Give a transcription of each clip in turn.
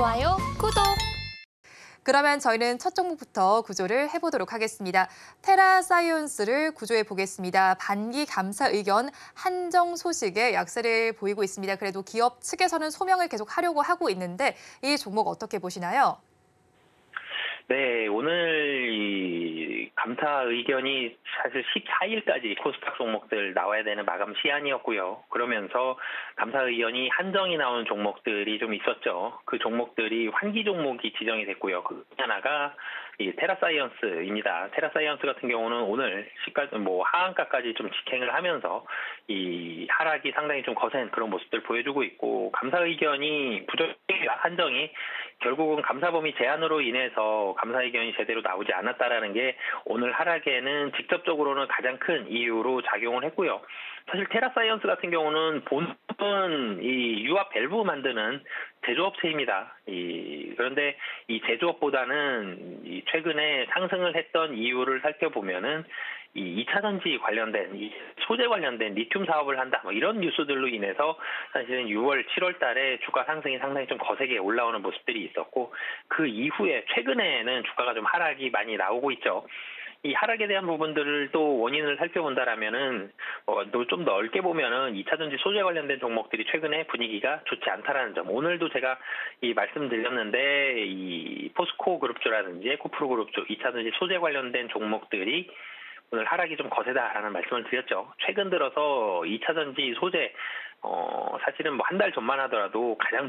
좋아요, 구독! 그러면 저희는 첫 종목부터 구조를 해보도록 하겠습니다. 테라사이언스를 구조해 보겠습니다. 반기 감사 의견 한정 소식에 약세를 보이고 있습니다. 그래도 기업 측에서는 소명을 계속 하려고 하고 있는데 이 종목 어떻게 보시나요? 네, 오늘 이 감사 의견이 사실 14일까지 코스닥 종목들 나와야 되는 마감 시한이었고요. 그러면서 감사 의견이 한정이 나온 종목들이 좀 있었죠. 그 종목들이 환기 종목이 지정이 됐고요. 그 하나가 이 테라사이언스입니다. 테라사이언스 같은 경우는 오늘 하한가까지 좀 직행을 하면서 이 하락이 상당히 좀 거센 그런 모습들 보여주고 있고, 감사 의견이 부정 한정이 결국은 감사 범위 제한으로 인해서 감사 의견이 제대로 나오지 않았다라는 게 오늘 하락에는 직접적으로는 가장 큰 이유로 작용을 했고요. 사실 테라사이언스 같은 경우는 본업은 이 유압 밸브 만드는 제조업체입니다. 그런데 이 제조업보다는 최근에 상승을 했던 이유를 살펴보면은 이 2차 전지 관련된 이 소재 관련된 리튬 사업을 한다 이런 뉴스들로 인해서 사실은 6월, 7월 달에 주가 상승이 상당히 좀 거세게 올라오는 모습들이 있었고, 그 이후에 최근에는 주가가 좀 하락이 많이 나오고 있죠. 이 하락에 대한 부분들을 또 원인을 살펴본다라면은 좀 넓게 보면은 2차 전지 소재 관련된 종목들이 최근에 분위기가 좋지 않다라는 점. 오늘도 제가 말씀드렸는데 이 포스코 그룹주라든지 에코프로 그룹주 2차 전지 소재 관련된 종목들이 오늘 하락이 좀 거세다라는 말씀을 드렸죠. 최근 들어서 2차 전지 소재 사실은 한 달 전만 하더라도 가장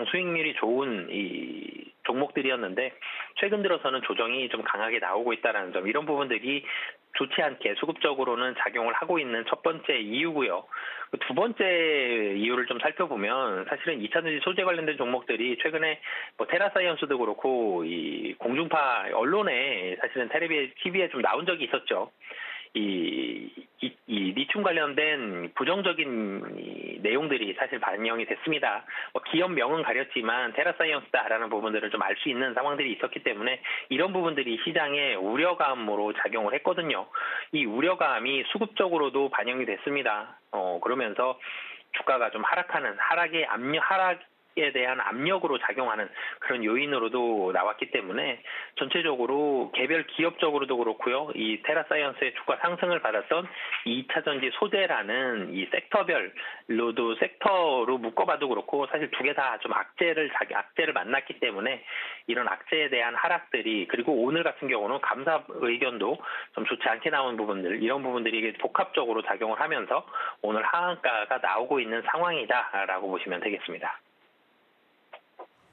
수익률이 좋은 이 종목들이었는데 최근 들어서는 조정이 좀 강하게 나오고 있다는 점, 이런 부분들이 좋지 않게 수급적으로는 작용을 하고 있는 첫 번째 이유고요. 두 번째 이유를 좀 살펴보면 사실은 2차 전지 소재 관련된 종목들이 최근에 테라사이언스도 그렇고 이 공중파 언론에 사실은 TV에 좀 나온 적이 있었죠. 이 리튬 관련된 부정적인 내용들이 사실 반영이 됐습니다. 기업명은 가렸지만 테라사이언스다라는 부분들을 좀 알 수 있는 상황들이 있었기 때문에 이런 부분들이 시장에 우려감으로 작용을 했거든요. 이 우려감이 수급적으로도 반영이 됐습니다. 그러면서 주가가 좀 하락에 대한 압력으로 작용하는 그런 요인으로도 나왔기 때문에 전체적으로 개별 기업적으로도 그렇고요. 이 테라사이언스의 주가 상승을 받았던 2차 전지 소재라는 이 섹터로 묶어봐도 그렇고 사실 두 개 다 좀 악재를 만났기 때문에 이런 악재에 대한 하락들이, 그리고 오늘 같은 경우는 감사 의견도 좀 좋지 않게 나온 부분들, 이런 부분들이 복합적으로 작용을 하면서 오늘 하한가가 나오고 있는 상황이다라고 보시면 되겠습니다.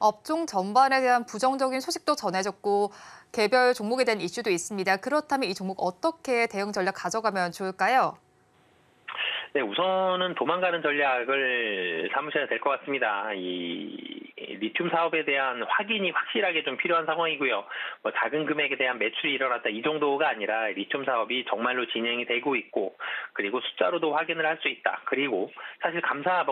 업종 전반에 대한 부정적인 소식도 전해졌고 개별 종목에 대한 이슈도 있습니다. 그렇다면 이 종목 어떻게 대응 전략 가져가면 좋을까요? 네, 우선은 도망가는 전략을 삼으셔야 될 것 같습니다. 이 리튬 사업에 대한 확인이 확실하게 좀 필요한 상황이고요. 작은 금액에 대한 매출이 일어났다 이 정도가 아니라 리튬 사업이 정말로 진행이 되고 있고, 그리고 숫자로도 확인을 할 수 있다. 그리고 사실 감사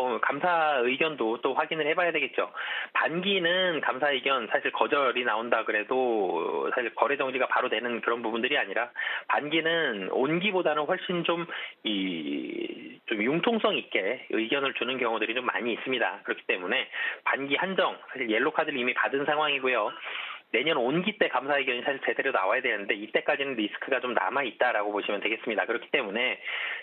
의견도 또 확인을 해봐야 되겠죠. 반기는 감사 의견 사실 거절이 나온다 그래도 사실 거래 정지가 바로 되는 그런 부분들이 아니라, 반기는 온기보다는 훨씬 좀 융통성 있게 의견을 주는 경우들이 좀 많이 있습니다. 그렇기 때문에 반기 한정, 사실 옐로 카드를 이미 받은 상황이고요. 내년 온기 때 감사 의견이 사실 제대로 나와야 되는데 이때까지는 리스크가 좀 남아있다라고 보시면 되겠습니다. 그렇기 때문에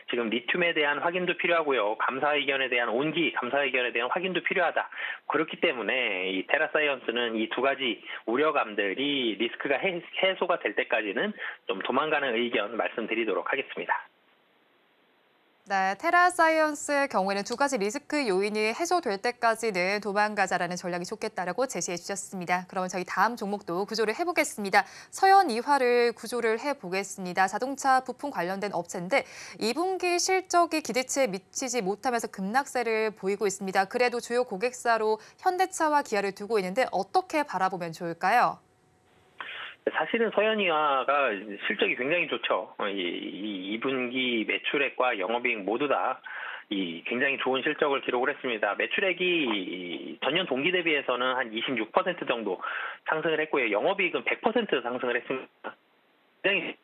지금 리튬에 대한 확인도 필요하고요. 감사 의견에 대한 감사 의견에 대한 확인도 필요하다. 그렇기 때문에 이 테라사이언스는 이 두 가지 우려감들이 리스크가 해소가 될 때까지는 좀 도망가는 의견 말씀드리도록 하겠습니다. 네, 테라사이언스의 경우에는 두 가지 리스크 요인이 해소될 때까지는 도망가자라는 전략이 좋겠다라고 제시해 주셨습니다. 그러면 저희 다음 종목도 구조를 해보겠습니다. 서현이화를 구조를 해보겠습니다. 자동차 부품 관련된 업체인데 2분기 실적이 기대치에 미치지 못하면서 급락세를 보이고 있습니다. 그래도 주요 고객사로 현대차와 기아를 두고 있는데 어떻게 바라보면 좋을까요? 사실은 서현이화가 실적이 굉장히 좋죠. 이 2분기 매출액과 영업이익 모두 다 굉장히 좋은 실적을 기록을 했습니다. 매출액이 전년 동기 대비해서는 한 26% 정도 상승을 했고요. 영업이익은 100% 상승을 했습니다. 굉장히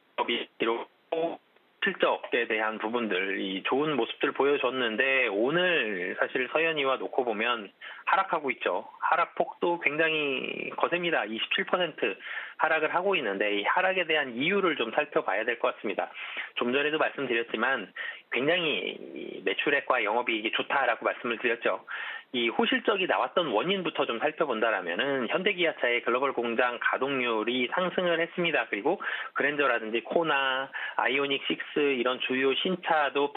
기록고 실적에 대한 부분들, 이 좋은 모습들 보여줬는데 오늘 사실 서현이와 놓고 보면 하락하고 있죠. 하락폭도 굉장히 거셉니다. 27% 하락을 하고 있는데 이 하락에 대한 이유를 좀 살펴봐야 될 것 같습니다. 좀 전에도 말씀드렸지만 굉장히 이 매출액과 영업이익이 좋다라고 말씀을 드렸죠. 이 호실적이 나왔던 원인부터 좀 살펴본다라면은 현대기아차의 글로벌 공장 가동률이 상승을 했습니다. 그리고 그랜저라든지 코나, 아이오닉 6 이런 주요 신차도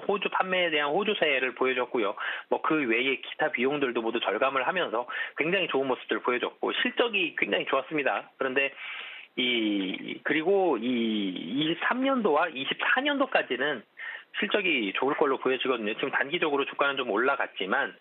호주 판매에 대한 호주세를 보여줬고요. 뭐 그 외에 기타 비용들도 모두 절감을 하면서 굉장히 좋은 모습들을 보여줬고 실적이 굉장히 좋았습니다. 그런데 그리고 이 23년도와 24년도까지는 실적이 좋을 걸로 보여지거든요. 지금 단기적으로 주가는 좀 올라갔지만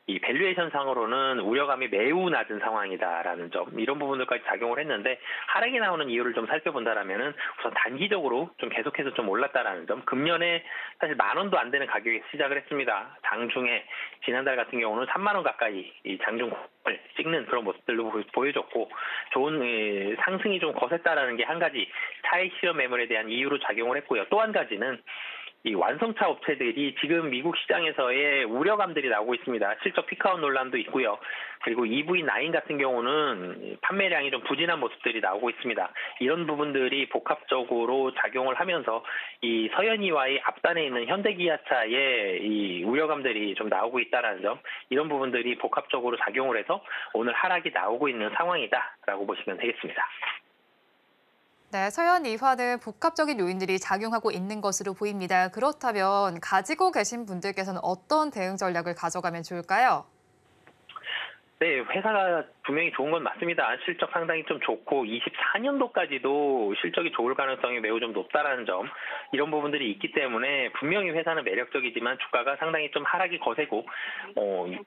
이 밸류에이션 상으로는 우려감이 매우 낮은 상황이다라는 점, 이런 부분들까지 작용을 했는데 하락이 나오는 이유를 좀 살펴본다라면은 우선 단기적으로 좀 계속해서 좀 올랐다라는 점, 금년에 사실 10,000원도 안 되는 가격에 시작을 했습니다. 장중에 지난달 같은 경우는 30,000원 가까이 이 장중 을 찍는 그런 모습들도 보여줬고 좋은 상승이 좀 거셌다라는 게 한 가지 차익 실현 매물에 대한 이유로 작용을 했고요. 또 한 가지는 이 완성차 업체들이 지금 미국 시장에서의 우려감들이 나오고 있습니다. 실적 피크아웃 논란도 있고요. 그리고 EV9 같은 경우는 판매량이 좀 부진한 모습들이 나오고 있습니다. 이런 부분들이 복합적으로 작용을 하면서 이 서현이와의 앞단에 있는 현대기아차의 이 우려감들이 좀 나오고 있다는 점, 이런 부분들이 복합적으로 작용을 해서 오늘 하락이 나오고 있는 상황이다라고 보시면 되겠습니다. 네, 서현 이화는 복합적인 요인들이 작용하고 있는 것으로 보입니다. 그렇다면 가지고 계신 분들께서는 어떤 대응 전략을 가져가면 좋을까요? 네, 회사가 분명히 좋은 건 맞습니다. 실적 상당히 좀 좋고 24년도까지도 실적이 좋을 가능성이 매우 좀 높다라는 점, 이런 부분들이 있기 때문에 분명히 회사는 매력적이지만 주가가 상당히 좀 하락이 거세고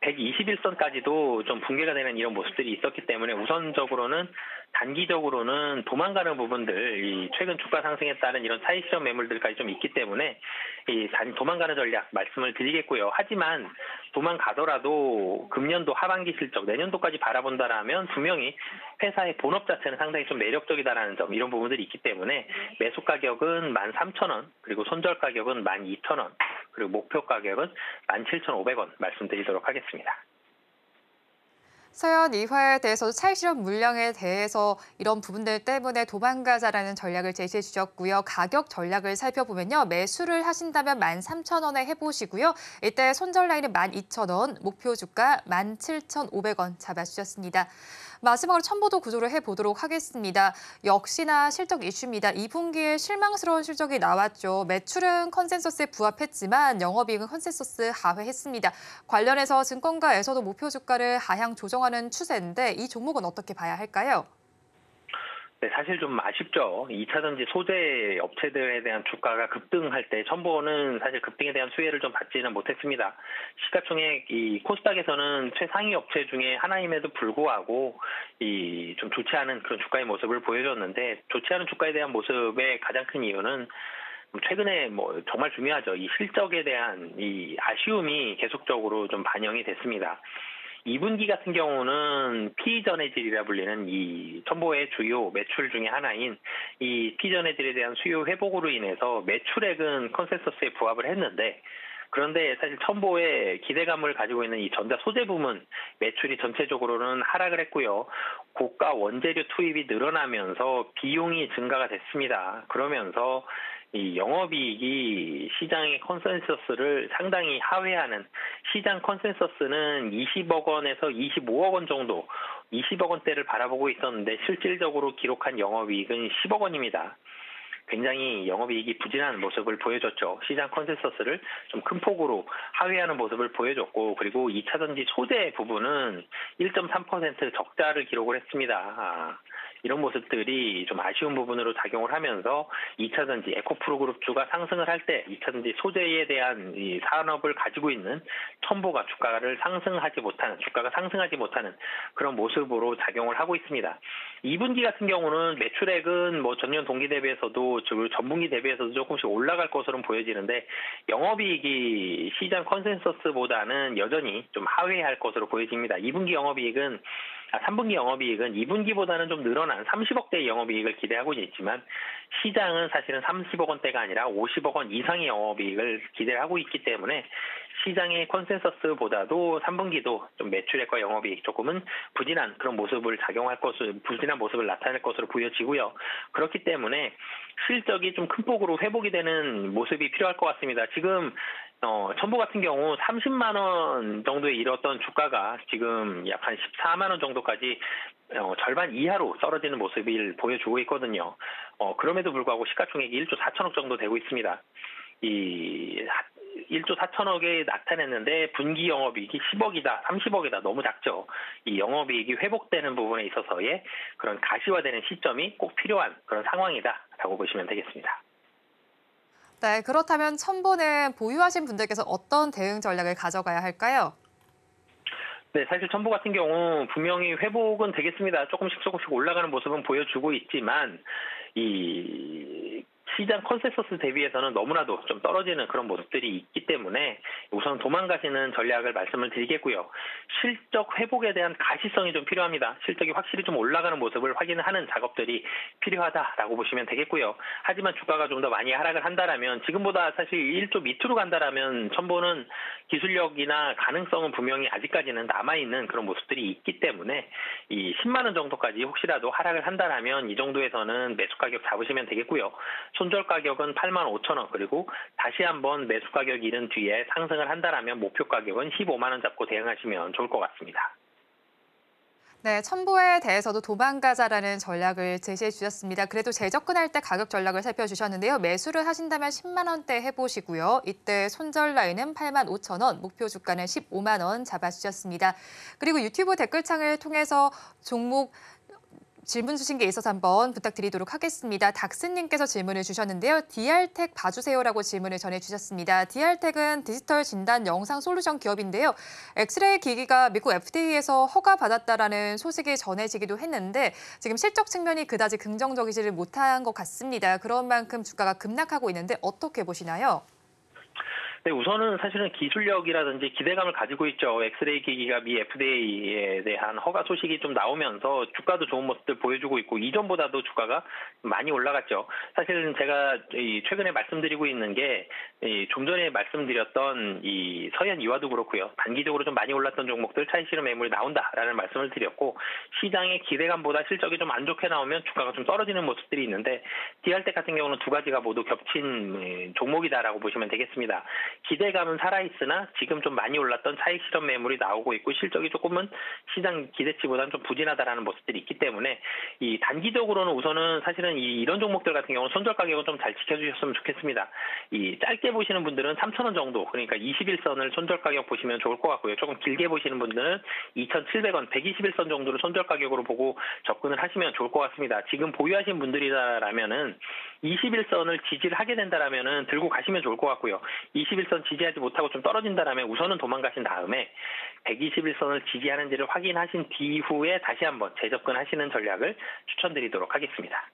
121선까지도 좀 붕괴가 되는 이런 모습들이 있었기 때문에 우선적으로는 단기적으로는 도망가는 부분들, 이 최근 주가 상승에 따른 이런 차익 실현 매물들까지 좀 있기 때문에 도망가는 전략 말씀을 드리겠고요. 하지만 도망가더라도 금년도 하반기 실적, 내년도까지 바라본다라면 분명히 회사의 본업 자체는 상당히 좀 매력적이다라는 점, 이런 부분들이 있기 때문에 매수 가격은 13,000원, 그리고 손절 가격은 12,000원, 그리고 목표 가격은 17,500원 말씀드리도록 하겠습니다. 서현 이화에 대해서도 차익 실현 물량에 대해서 이런 부분들 때문에 도망가자라는 전략을 제시해 주셨고요. 가격 전략을 살펴보면요. 매수를 하신다면 13,000원에 해보시고요. 이때 손절 라인은 12,000원, 목표 주가 17,500원 잡아주셨습니다. 마지막으로 첨보도 구조를 해보도록 하겠습니다. 역시나 실적 이슈입니다. 2분기에 실망스러운 실적이 나왔죠. 매출은 컨센서스에 부합했지만 영업이익은 컨센서스 하회했습니다. 관련해서 증권가에서도 목표 주가를 하향 조정하는 추세인데 이 종목은 어떻게 봐야 할까요? 네, 사실 좀 아쉽죠. 2차전지 소재 업체들에 대한 주가가 급등할 때 첨보는 사실 급등에 대한 수혜를 좀 받지는 못했습니다. 시가총액 이 코스닥에서는 최상위 업체 중에 하나임에도 불구하고 이 좀 좋지 않은 그런 주가의 모습을 보여줬는데, 좋지 않은 주가에 대한 모습의 가장 큰 이유는 최근에 뭐 정말 중요하죠. 이 실적에 대한 이 아쉬움이 계속적으로 좀 반영이 됐습니다. 2분기 같은 경우는 피전해질이라 불리는 이 첨보의 주요 매출 중에 하나인 이 피전해질에 대한 수요 회복으로 인해서 매출액은 컨센서스에 부합을 했는데, 그런데 사실 첨보의 기대감을 가지고 있는 이 전자 소재 부문 매출이 전체적으로는 하락을 했고요. 고가 원재료 투입이 늘어나면서 비용이 증가가 됐습니다. 그러면서 이 영업이익이 시장의 컨센서스를 상당히 하회하는, 시장 컨센서스는 20억 원에서 25억 원 정도, 20억 원대를 바라보고 있었는데 실질적으로 기록한 영업이익은 10억 원입니다. 굉장히 영업이익이 부진한 모습을 보여줬죠. 시장 컨센서스를 좀 큰 폭으로 하회하는 모습을 보여줬고, 그리고 2차전지 소재 부분은 1.3% 적자를 기록을 했습니다. 이런 모습들이 좀 아쉬운 부분으로 작용을 하면서 2차전지 에코프로 그룹주가 상승을 할 때 2차전지 소재에 대한 이 산업을 가지고 있는 첨보가 주가가 상승하지 못하는 그런 모습으로 작용을 하고 있습니다. 2분기 같은 경우는 매출액은 뭐 전년 동기 대비해서도 전분기 대비해서도 조금씩 올라갈 것으로 보여지는데, 영업이익이 시장 컨센서스보다는 여전히 좀 하회할 것으로 보여집니다. 2분기 영업이익은 3분기 영업이익은 2분기보다는 좀 늘어난 30억대의 영업이익을 기대하고 있지만 시장은 사실은 30억 원대가 아니라 50억 원 이상의 영업이익을 기대하고 있기 때문에 시장의 컨센서스보다도 3분기도 좀 매출액과 영업이익 조금은 부진한 그런 모습을 부진한 모습을 나타낼 것으로 보여지고요. 그렇기 때문에 실적이 좀 큰 폭으로 회복이 되는 모습이 필요할 것 같습니다. 지금 첨보 같은 경우 30만 원 정도에 이뤘던 주가가 지금 약 한 14만 원 정도까지 절반 이하로 떨어지는 모습을 보여주고 있거든요. 그럼에도 불구하고 시가총액이 1조 4천억 정도 되고 있습니다. 이 1조 4천억에 나타냈는데 분기 영업이익이 10억이다, 30억이다 너무 작죠. 이 영업이익이 회복되는 부분에 있어서의 그런 가시화되는 시점이 꼭 필요한 그런 상황이다라고 보시면 되겠습니다. 네, 그렇다면 첨보는 보유하신 분들께서 어떤 대응 전략을 가져가야 할까요? 네, 사실 첨보 같은 경우 분명히 회복은 되겠습니다. 조금씩 올라가는 모습은 보여주고 있지만 이 시장 컨센서스 대비해서는 너무나도 좀 떨어지는 그런 모습들이 있기 때문에 우선 도망가시는 전략을 말씀을 드리겠고요. 실적 회복에 대한 가시성이 좀 필요합니다. 실적이 확실히 좀 올라가는 모습을 확인하는 작업들이 필요하다라고 보시면 되겠고요. 하지만 주가가 좀 더 많이 하락을 한다라면 지금보다 사실 1조 밑으로 간다라면 첨보는 기술력이나 가능성은 분명히 아직까지는 남아있는 그런 모습들이 있기 때문에 이 10만 원 정도까지 혹시라도 하락을 한다라면 이 정도에서는 매수 가격 잡으시면 되겠고요. 손절 가격은 8만 5천 원 그리고 다시 한번 매수 가격 잃은 뒤에 상승을 한다라면 목표 가격은 15만 원 잡고 대응하시면 좋을 것 같습니다. 네, 첨보에 대해서도 도망가자라는 전략을 제시해 주셨습니다. 그래도 재접근할 때 가격 전략을 살펴주셨는데요. 매수를 하신다면 10만 원대 해보시고요. 이때 손절 라인은 8만 5천 원, 목표 주가는 15만 원 잡아주셨습니다. 그리고 유튜브 댓글창을 통해서 종목 질문 주신 게 있어서 한번 부탁드리도록 하겠습니다. 닥스님께서 질문을 주셨는데요. DR텍 봐주세요라고 질문을 전해주셨습니다. DR텍은 디지털 진단 영상 솔루션 기업인데요. 엑스레이 기기가 미국 FDA에서 허가받았다라는 소식이 전해지기도 했는데 지금 실적 측면이 그다지 긍정적이지를 못한 것 같습니다. 그런 만큼 주가가 급락하고 있는데 어떻게 보시나요? 네, 우선은 사실은 기술력이라든지 기대감을 가지고 있죠. 엑스레이 기기가 미 FDA에 대한 허가 소식이 좀 나오면서 주가도 좋은 모습들 보여주고 있고 이전보다도 주가가 많이 올라갔죠. 사실은 제가 최근에 말씀드리고 있는 게 좀 전에 말씀드렸던 이 서현 이화도 그렇고요. 단기적으로 좀 많이 올랐던 종목들 차익 실현 매물이 나온다라는 말씀을 드렸고 시장의 기대감보다 실적이 좀 안 좋게 나오면 주가가 좀 떨어지는 모습들이 있는데 DR텍 같은 경우는 두 가지가 모두 겹친 종목이다라고 보시면 되겠습니다. 기대감은 살아있으나 지금 좀 많이 올랐던 차익 실현 매물이 나오고 있고 실적이 조금은 시장 기대치보다는 좀 부진하다라는 모습들이 있기 때문에 이 단기적으로는 우선은 사실은 이런 종목들 같은 경우는 손절 가격은 좀 잘 지켜주셨으면 좋겠습니다. 이 짧게 보시는 분들은 3,000원 정도 그러니까 21선을 손절 가격 보시면 좋을 것 같고요. 조금 길게 보시는 분들은 2,700원, 121선 정도를 손절 가격으로 보고 접근을 하시면 좋을 것 같습니다. 지금 보유하신 분들이라면은 21선을 지지를 하게 된다라면은 들고 가시면 좋을 것 같고요. 21선 지지하지 못하고 좀 떨어진다라면 우선은 도망가신 다음에 121선을 지지하는지를 확인하신 뒤후에 다시 한번 재접근하시는 전략을 추천드리도록 하겠습니다.